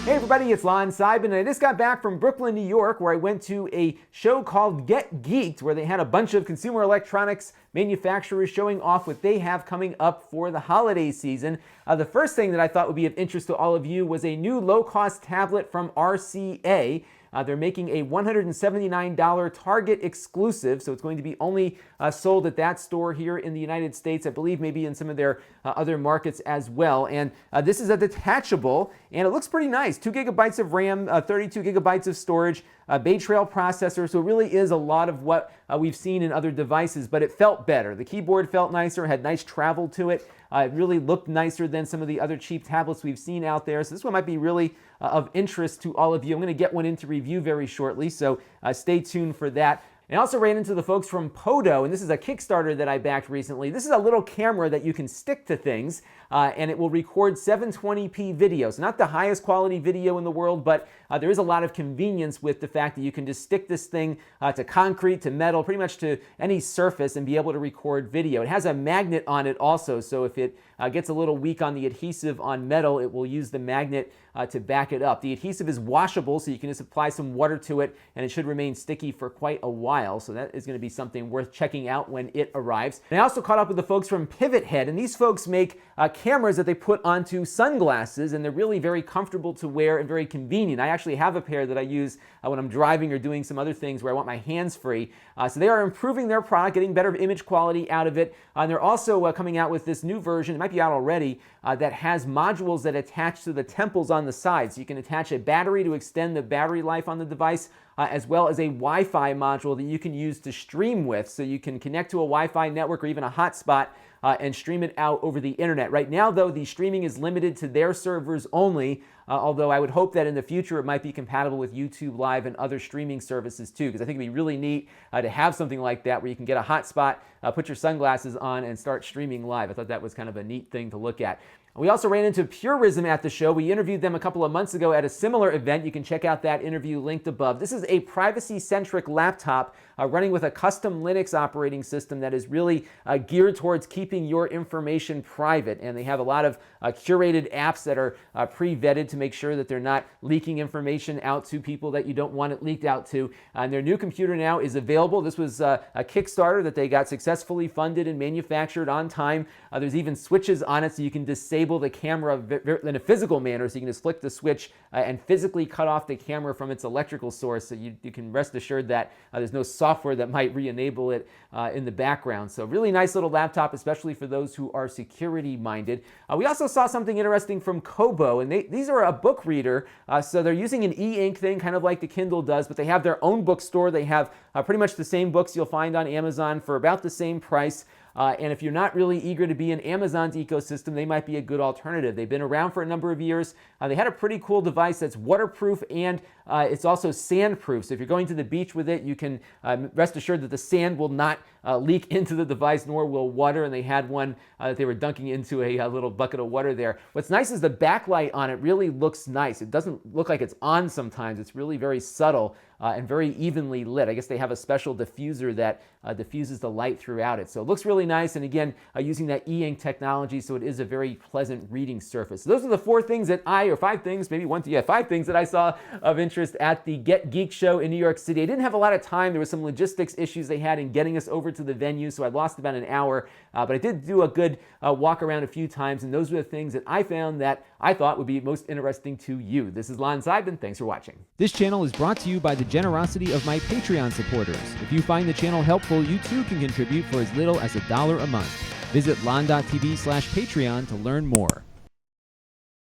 Hey everybody, it's Lon.TV, and I just got back from Brooklyn, New York, where I went to a show called Get Geeked, where they had a bunch of consumer electronics manufacturers showing off what they have coming up for the holiday season. The first thing that I thought would be of interest to all of you was a new low-cost tablet from RCA. They're making a $179 Target exclusive, so it's going to be only sold at that store here in the United States, I believe maybe in some of their other markets as well. And this is a detachable, and it looks pretty nice. 2 gigabytes of RAM, 32 gigabytes of storage, Bay Trail processor, so it really is a lot of what we've seen in other devices, but it felt better. The keyboard felt nicer, had nice travel to it. It really looked nicer than some of the other cheap tablets we've seen out there. So this one might be really of interest to all of you. I'm going to get one into review very shortly, so stay tuned for that. I also ran into the folks from Podo, and this is a Kickstarter that I backed recently. This is a little camera that you can stick to things, and it will record 720p video. So not the highest quality video in the world, but there is a lot of convenience with the fact that you can just stick this thing to concrete, to metal, pretty much to any surface and be able to record video. It has a magnet on it also, so if it gets a little weak on the adhesive on metal, it will use the magnet to back it up. The adhesive is washable, so you can just apply some water to it, and it should remain sticky for quite a while. So that is going to be something worth checking out when it arrives. And I also caught up with the folks from Pivothead, and these folks make cameras that they put onto sunglasses, and they're really very comfortable to wear and very convenient. I actually have a pair that I use when I'm driving or doing some other things where I want my hands free. So they are improving their product, getting better image quality out of it. And they're also coming out with this new version, it might be out already, that has modules that attach to the temples on the side. So you can attach a battery to extend the battery life on the device, as well as a Wi-Fi module that you can use to stream with. So you can connect to a Wi-Fi network or even a hotspot and stream it out over the internet. Right now, though, the streaming is limited to their servers only, although I would hope that in the future it might be compatible with YouTube Live and other streaming services too, because I think it'd be really neat to have something like that where you can get a hotspot, put your sunglasses on, and start streaming live. I thought that was kind of a neat thing to look at. We also ran into Purism at the show. We interviewed them a couple of months ago at a similar event. You can check out that interview linked above. This is a privacy-centric laptop running with a custom Linux operating system that is really geared towards keeping your information private. And they have a lot of curated apps that are pre-vetted to make sure that they're not leaking information out to people that you don't want it leaked out to. And their new computer now is available. This was a Kickstarter that they got successfully funded and manufactured on time. There's even switches on it so you can disable the camera in a physical manner, so you can just flick the switch and physically cut off the camera from its electrical source, so you can rest assured that there's no software that might re-enable it in the background. So really nice little laptop, especially for those who are security minded. We also saw something interesting from Kobo, and these are a book reader, so they're using an e-ink thing, kind of like the Kindle does, but they have their own bookstore. They have pretty much the same books you'll find on Amazon for about the same price. And if you're not really eager to be in Amazon's ecosystem, they might be a good alternative. They've been around for a number of years. They had a pretty cool device that's waterproof and it's also sandproof. So if you're going to the beach with it, you can rest assured that the sand will not leak into the device, nor will water. And they had one that they were dunking into a little bucket of water there. What's nice is the backlight on it really looks nice. It doesn't look like it's on sometimes. It's really very subtle and very evenly lit. I guess they have a special diffuser that diffuses the light throughout it. So it looks really nice. And again, using that e-ink technology, so it is a very pleasant reading surface. So those are the 5 things that I saw of interest at the Get Geeked show in New York City. I didn't have a lot of time. There were some logistics issues they had in getting us over to the venue, so I lost about an hour. But I did do a good walk around a few times, and those were the things that I found that I thought would be most interesting to you. This is Lon.TV, thanks for watching. This channel is brought to you by the generosity of my Patreon supporters. If you find the channel helpful, you too can contribute for as little as $1 a month. Visit Lon.TV/Patreon to learn more.